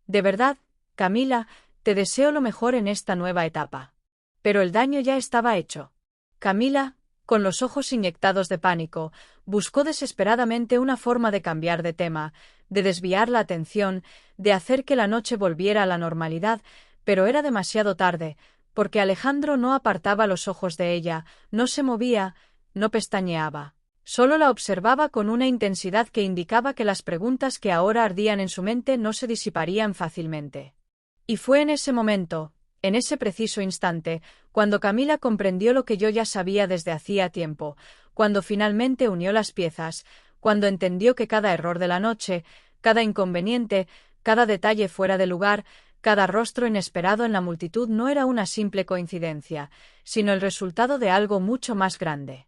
[SPEAKER 1] De verdad, Camila, te deseo lo mejor en esta nueva etapa. Pero el daño ya estaba hecho. Camila, con los ojos inyectados de pánico, buscó desesperadamente una forma de cambiar de tema, de desviar la atención, de hacer que la noche volviera a la normalidad, pero era demasiado tarde, porque Alejandro no apartaba los ojos de ella, no se movía, no pestañeaba. Solo la observaba con una intensidad que indicaba que las preguntas que ahora ardían en su mente no se disiparían fácilmente. Y fue en ese momento, en ese preciso instante, cuando Camila comprendió lo que yo ya sabía desde hacía tiempo, cuando finalmente unió las piezas, cuando entendió que cada error de la noche, cada inconveniente, cada detalle fuera de lugar, cada rostro inesperado en la multitud no era una simple coincidencia, sino el resultado de algo mucho más grande.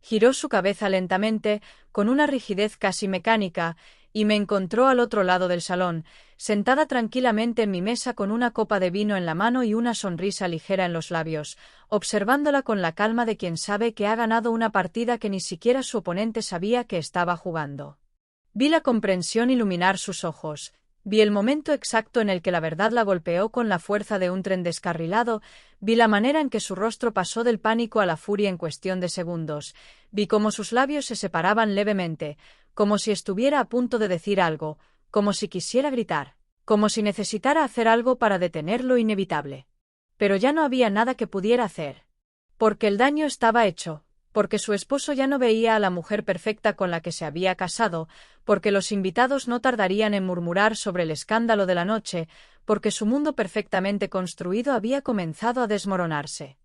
[SPEAKER 1] Giró su cabeza lentamente, con una rigidez casi mecánica, y me encontró al otro lado del salón, sentada tranquilamente en mi mesa con una copa de vino en la mano y una sonrisa ligera en los labios, observándola con la calma de quien sabe que ha ganado una partida que ni siquiera su oponente sabía que estaba jugando. Vi la comprensión iluminar sus ojos. Vi el momento exacto en el que la verdad la golpeó con la fuerza de un tren descarrilado, vi la manera en que su rostro pasó del pánico a la furia en cuestión de segundos, vi cómo sus labios se separaban levemente, como si estuviera a punto de decir algo, como si quisiera gritar, como si necesitara hacer algo para detener lo inevitable. Pero ya no había nada que pudiera hacer. Porque el daño estaba hecho. Porque su esposo ya no veía a la mujer perfecta con la que se había casado, porque los invitados no tardarían en murmurar sobre el escándalo de la noche, porque su mundo perfectamente construido había comenzado a desmoronarse.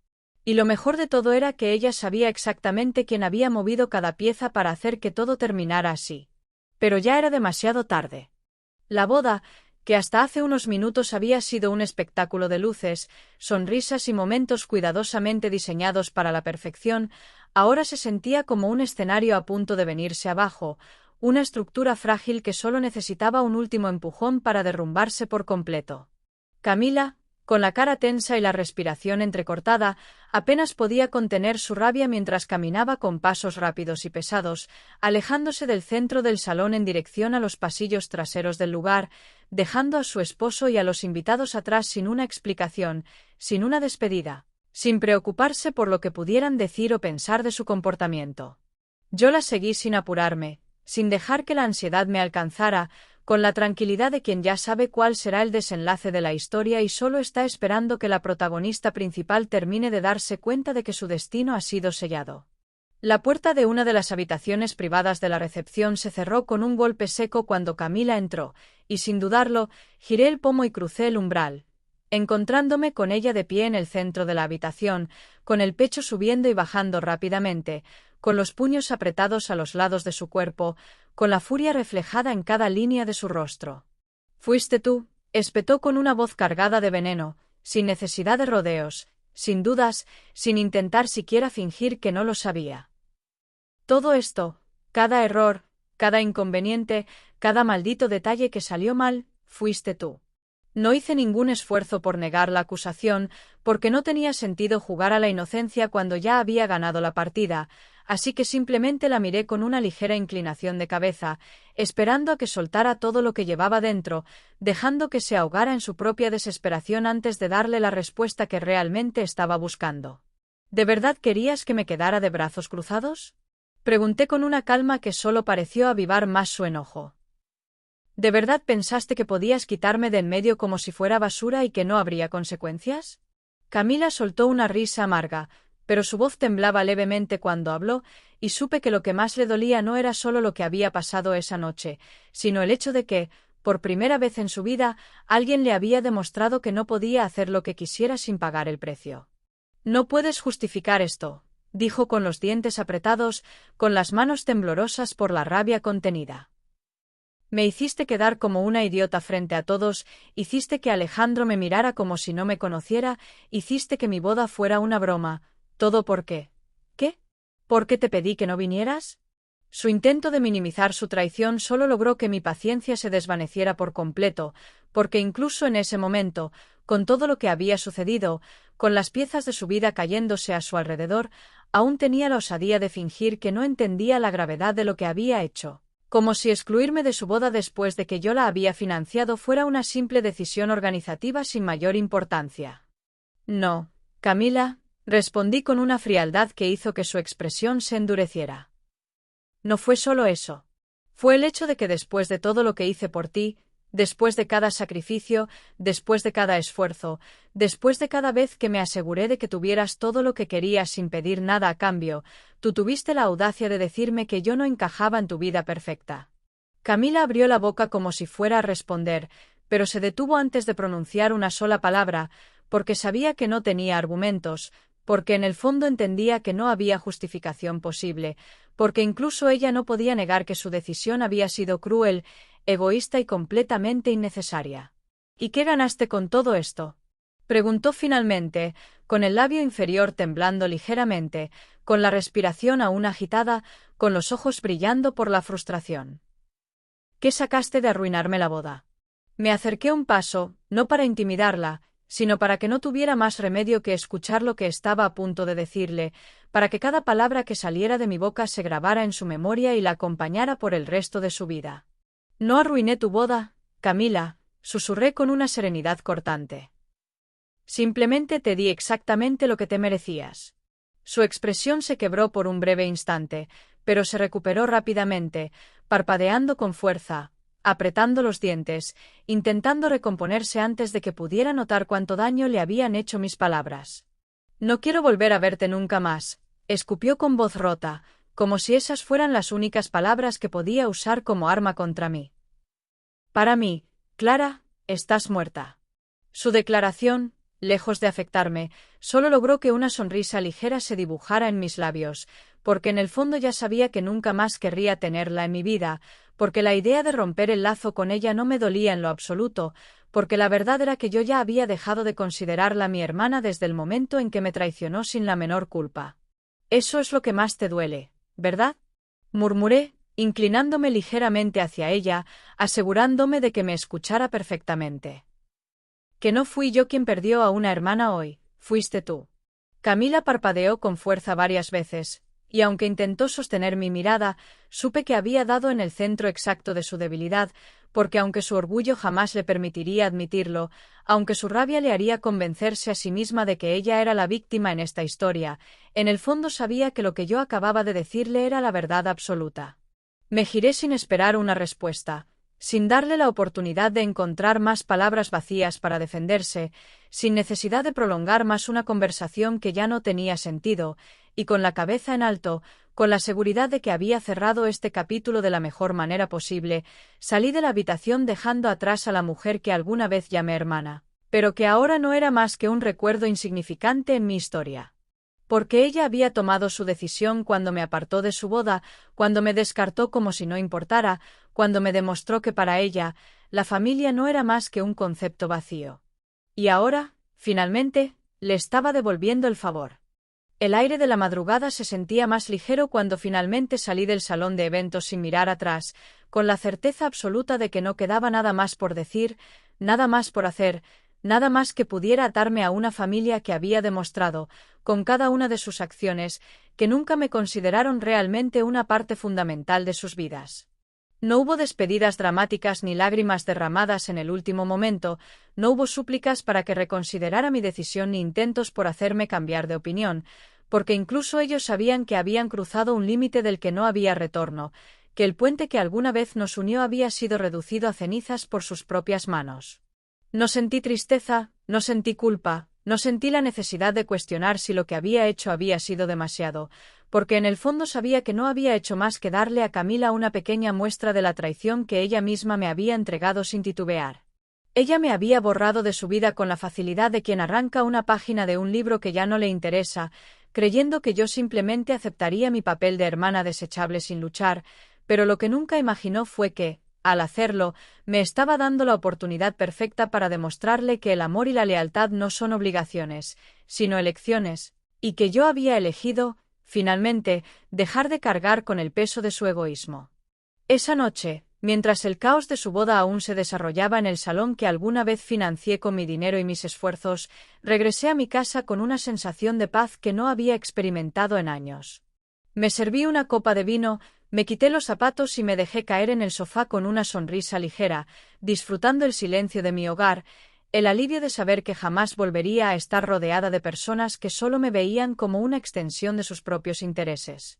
[SPEAKER 1] Y lo mejor de todo era que ella sabía exactamente quién había movido cada pieza para hacer que todo terminara así. Pero ya era demasiado tarde. La boda, que hasta hace unos minutos había sido un espectáculo de luces, sonrisas y momentos cuidadosamente diseñados para la perfección, ahora se sentía como un escenario a punto de venirse abajo, una estructura frágil que solo necesitaba un último empujón para derrumbarse por completo. Camila, con la cara tensa y la respiración entrecortada, apenas podía contener su rabia mientras caminaba con pasos rápidos y pesados, alejándose del centro del salón en dirección a los pasillos traseros del lugar, dejando a su esposo y a los invitados atrás sin una explicación, sin una despedida, sin preocuparse por lo que pudieran decir o pensar de su comportamiento. Yo la seguí sin apurarme, sin dejar que la ansiedad me alcanzara, con la tranquilidad de quien ya sabe cuál será el desenlace de la historia y solo está esperando que la protagonista principal termine de darse cuenta de que su destino ha sido sellado. La puerta de una de las habitaciones privadas de la recepción se cerró con un golpe seco cuando Camila entró, y sin dudarlo, giré el pomo y crucé el umbral, encontrándome con ella de pie en el centro de la habitación, con el pecho subiendo y bajando rápidamente, con los puños apretados a los lados de su cuerpo, con la furia reflejada en cada línea de su rostro. «¿Fuiste tú?», espetó con una voz cargada de veneno, sin necesidad de rodeos, sin dudas, sin intentar siquiera fingir que no lo sabía. Todo esto, cada error, cada inconveniente, cada maldito detalle que salió mal, fuiste tú. No hice ningún esfuerzo por negar la acusación, porque no tenía sentido jugar a la inocencia cuando ya había ganado la partida, así que simplemente la miré con una ligera inclinación de cabeza, esperando a que soltara todo lo que llevaba dentro, dejando que se ahogara en su propia desesperación antes de darle la respuesta que realmente estaba buscando. ¿De verdad querías que me quedara de brazos cruzados?, pregunté con una calma que solo pareció avivar más su enojo. ¿De verdad pensaste que podías quitarme de en medio como si fuera basura y que no habría consecuencias? Camila soltó una risa amarga, pero su voz temblaba levemente cuando habló, y supe que lo que más le dolía no era solo lo que había pasado esa noche, sino el hecho de que, por primera vez en su vida, alguien le había demostrado que no podía hacer lo que quisiera sin pagar el precio. No puedes justificar esto, dijo con los dientes apretados, con las manos temblorosas por la rabia contenida. Me hiciste quedar como una idiota frente a todos, hiciste que Alejandro me mirara como si no me conociera, hiciste que mi boda fuera una broma. ¿Todo por qué? ¿Qué? ¿Por qué te pedí que no vinieras? Su intento de minimizar su traición solo logró que mi paciencia se desvaneciera por completo, porque incluso en ese momento, con todo lo que había sucedido, con las piezas de su vida cayéndose a su alrededor, aún tenía la osadía de fingir que no entendía la gravedad de lo que había hecho. Como si excluirme de su boda después de que yo la había financiado fuera una simple decisión organizativa sin mayor importancia. No, Camila, respondí con una frialdad que hizo que su expresión se endureciera. No fue solo eso. Fue el hecho de que después de todo lo que hice por ti, después de cada sacrificio, después de cada esfuerzo, después de cada vez que me aseguré de que tuvieras todo lo que querías sin pedir nada a cambio, tú tuviste la audacia de decirme que yo no encajaba en tu vida perfecta. Camila abrió la boca como si fuera a responder, pero se detuvo antes de pronunciar una sola palabra, porque sabía que no tenía argumentos, porque en el fondo entendía que no había justificación posible, porque incluso ella no podía negar que su decisión había sido cruel, egoísta y completamente innecesaria. ¿Y qué ganaste con todo esto? Preguntó finalmente, con el labio inferior temblando ligeramente, con la respiración aún agitada, con los ojos brillando por la frustración. ¿Qué sacaste de arruinarme la boda? Me acerqué un paso, no para intimidarla, sino para que no tuviera más remedio que escuchar lo que estaba a punto de decirle, para que cada palabra que saliera de mi boca se grabara en su memoria y la acompañara por el resto de su vida. No arruiné tu boda, Camila, susurré con una serenidad cortante. Simplemente te di exactamente lo que te merecías. Su expresión se quebró por un breve instante, pero se recuperó rápidamente, parpadeando con fuerza, apretando los dientes, intentando recomponerse antes de que pudiera notar cuánto daño le habían hecho mis palabras. No quiero volver a verte nunca más, escupió con voz rota, como si esas fueran las únicas palabras que podía usar como arma contra mí. Para mí, Clara, estás muerta. Su declaración, lejos de afectarme, solo logró que una sonrisa ligera se dibujara en mis labios, porque en el fondo ya sabía que nunca más querría tenerla en mi vida, porque la idea de romper el lazo con ella no me dolía en lo absoluto, porque la verdad era que yo ya había dejado de considerarla mi hermana desde el momento en que me traicionó sin la menor culpa. Eso es lo que más te duele, ¿verdad? Murmuré, inclinándome ligeramente hacia ella, asegurándome de que me escuchara perfectamente. Que no fui yo quien perdió a una hermana hoy, fuiste tú. Camila parpadeó con fuerza varias veces, y aunque intentó sostener mi mirada, supe que había dado en el centro exacto de su debilidad, porque aunque su orgullo jamás le permitiría admitirlo, aunque su rabia le haría convencerse a sí misma de que ella era la víctima en esta historia, en el fondo sabía que lo que yo acababa de decirle era la verdad absoluta. Me giré sin esperar una respuesta, sin darle la oportunidad de encontrar más palabras vacías para defenderse, sin necesidad de prolongar más una conversación que ya no tenía sentido, y con la cabeza en alto, con la seguridad de que había cerrado este capítulo de la mejor manera posible, salí de la habitación dejando atrás a la mujer que alguna vez llamé hermana, pero que ahora no era más que un recuerdo insignificante en mi historia. Porque ella había tomado su decisión cuando me apartó de su boda, cuando me descartó como si no importara, cuando me demostró que para ella, la familia no era más que un concepto vacío. Y ahora, finalmente, le estaba devolviendo el favor. El aire de la madrugada se sentía más ligero cuando finalmente salí del salón de eventos sin mirar atrás, con la certeza absoluta de que no quedaba nada más por decir, nada más por hacer, nada más que pudiera atarme a una familia que había demostrado, con cada una de sus acciones, que nunca me consideraron realmente una parte fundamental de sus vidas. No hubo despedidas dramáticas ni lágrimas derramadas en el último momento, no hubo súplicas para que reconsiderara mi decisión ni intentos por hacerme cambiar de opinión, porque incluso ellos sabían que habían cruzado un límite del que no había retorno, que el puente que alguna vez nos unió había sido reducido a cenizas por sus propias manos. No sentí tristeza, no sentí culpa, no sentí la necesidad de cuestionar si lo que había hecho había sido demasiado, porque en el fondo sabía que no había hecho más que darle a Camila una pequeña muestra de la traición que ella misma me había entregado sin titubear. Ella me había borrado de su vida con la facilidad de quien arranca una página de un libro que ya no le interesa, creyendo que yo simplemente aceptaría mi papel de hermana desechable sin luchar, pero lo que nunca imaginó fue que, al hacerlo, me estaba dando la oportunidad perfecta para demostrarle que el amor y la lealtad no son obligaciones, sino elecciones, y que yo había elegido, finalmente, dejar de cargar con el peso de su egoísmo. Esa noche, mientras el caos de su boda aún se desarrollaba en el salón que alguna vez financié con mi dinero y mis esfuerzos, regresé a mi casa con una sensación de paz que no había experimentado en años. Me serví una copa de vino, me quité los zapatos y me dejé caer en el sofá con una sonrisa ligera, disfrutando el silencio de mi hogar, el alivio de saber que jamás volvería a estar rodeada de personas que solo me veían como una extensión de sus propios intereses.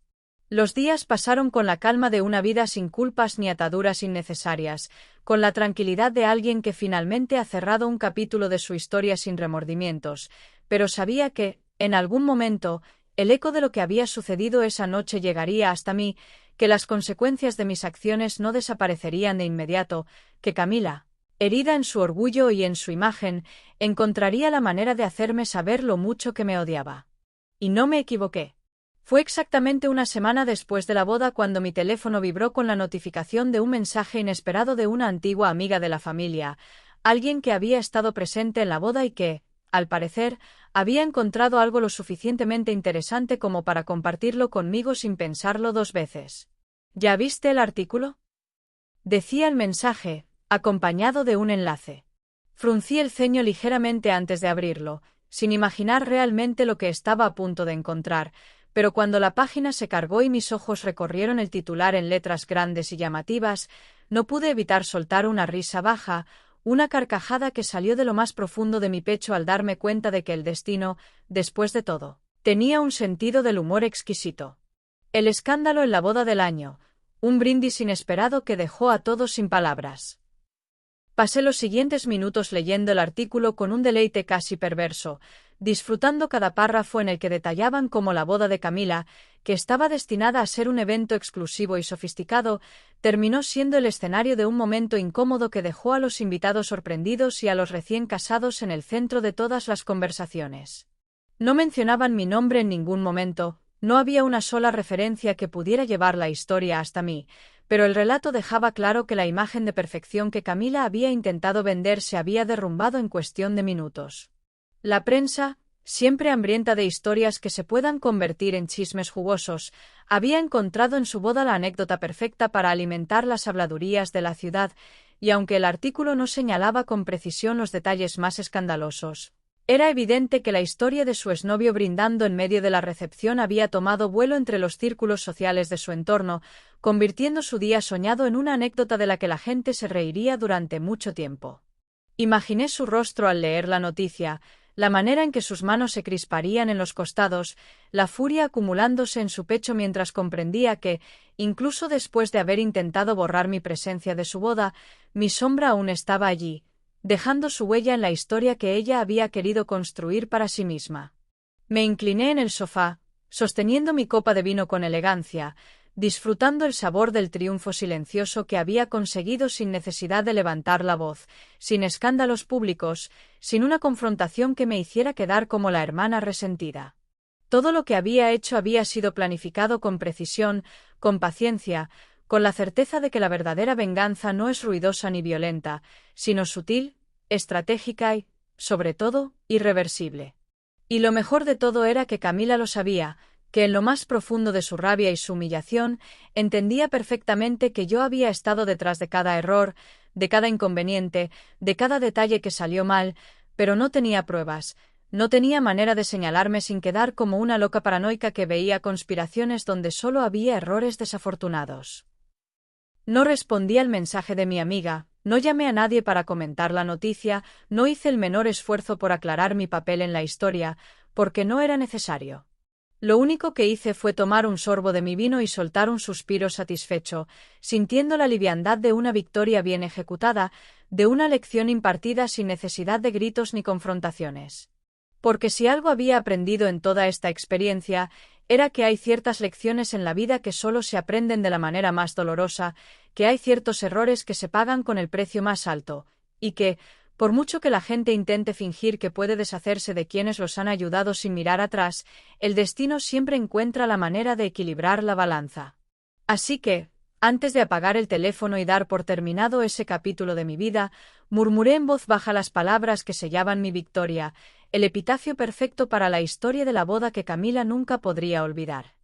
[SPEAKER 1] Los días pasaron con la calma de una vida sin culpas ni ataduras innecesarias, con la tranquilidad de alguien que finalmente ha cerrado un capítulo de su historia sin remordimientos, pero sabía que, en algún momento, el eco de lo que había sucedido esa noche llegaría hasta mí, que las consecuencias de mis acciones no desaparecerían de inmediato, que Camila, herida en su orgullo y en su imagen, encontraría la manera de hacerme saber lo mucho que me odiaba. Y no me equivoqué. Fue exactamente una semana después de la boda cuando mi teléfono vibró con la notificación de un mensaje inesperado de una antigua amiga de la familia, alguien que había estado presente en la boda y que, al parecer, había encontrado algo lo suficientemente interesante como para compartirlo conmigo sin pensarlo dos veces. ¿Ya viste el artículo?, decía el mensaje, acompañado de un enlace. Fruncí el ceño ligeramente antes de abrirlo, sin imaginar realmente lo que estaba a punto de encontrar, pero cuando la página se cargó y mis ojos recorrieron el titular en letras grandes y llamativas, no pude evitar soltar una risa baja, una carcajada que salió de lo más profundo de mi pecho al darme cuenta de que el destino, después de todo, tenía un sentido del humor exquisito. El escándalo en la boda del año, un brindis inesperado que dejó a todos sin palabras. Pasé los siguientes minutos leyendo el artículo con un deleite casi perverso, disfrutando cada párrafo en el que detallaban cómo la boda de Camila, que estaba destinada a ser un evento exclusivo y sofisticado, terminó siendo el escenario de un momento incómodo que dejó a los invitados sorprendidos y a los recién casados en el centro de todas las conversaciones. No mencionaban mi nombre en ningún momento, no había una sola referencia que pudiera llevar la historia hasta mí, pero el relato dejaba claro que la imagen de perfección que Camila había intentado vender se había derrumbado en cuestión de minutos. La prensa, siempre hambrienta de historias que se puedan convertir en chismes jugosos, había encontrado en su boda la anécdota perfecta para alimentar las habladurías de la ciudad, y aunque el artículo no señalaba con precisión los detalles más escandalosos, era evidente que la historia de su exnovio brindando en medio de la recepción había tomado vuelo entre los círculos sociales de su entorno, convirtiendo su día soñado en una anécdota de la que la gente se reiría durante mucho tiempo. Imaginé su rostro al leer la noticia, la manera en que sus manos se crisparían en los costados, la furia acumulándose en su pecho mientras comprendía que, incluso después de haber intentado borrar mi presencia de su boda, mi sombra aún estaba allí, dejando su huella en la historia que ella había querido construir para sí misma. Me incliné en el sofá, sosteniendo mi copa de vino con elegancia, disfrutando el sabor del triunfo silencioso que había conseguido sin necesidad de levantar la voz, sin escándalos públicos, sin una confrontación que me hiciera quedar como la hermana resentida. Todo lo que había hecho había sido planificado con precisión, con paciencia, con la certeza de que la verdadera venganza no es ruidosa ni violenta, sino sutil, estratégica y, sobre todo, irreversible. Y lo mejor de todo era que Camila lo sabía, que en lo más profundo de su rabia y su humillación, entendía perfectamente que yo había estado detrás de cada error, de cada inconveniente, de cada detalle que salió mal, pero no tenía pruebas, no tenía manera de señalarme sin quedar como una loca paranoica que veía conspiraciones donde solo había errores desafortunados. No respondí al mensaje de mi amiga, no llamé a nadie para comentar la noticia, no hice el menor esfuerzo por aclarar mi papel en la historia, porque no era necesario. Lo único que hice fue tomar un sorbo de mi vino y soltar un suspiro satisfecho, sintiendo la liviandad de una victoria bien ejecutada, de una lección impartida sin necesidad de gritos ni confrontaciones. Porque si algo había aprendido en toda esta experiencia, era que hay ciertas lecciones en la vida que solo se aprenden de la manera más dolorosa, que hay ciertos errores que se pagan con el precio más alto, y que, Por mucho que la gente intente fingir que puede deshacerse de quienes los han ayudado sin mirar atrás, el destino siempre encuentra la manera de equilibrar la balanza. Así que, antes de apagar el teléfono y dar por terminado ese capítulo de mi vida, murmuré en voz baja las palabras que sellaban mi victoria, el epitafio perfecto para la historia de la boda que Camila nunca podría olvidar.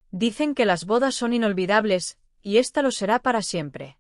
[SPEAKER 1] Dicen que las bodas son inolvidables, y esta lo será para siempre.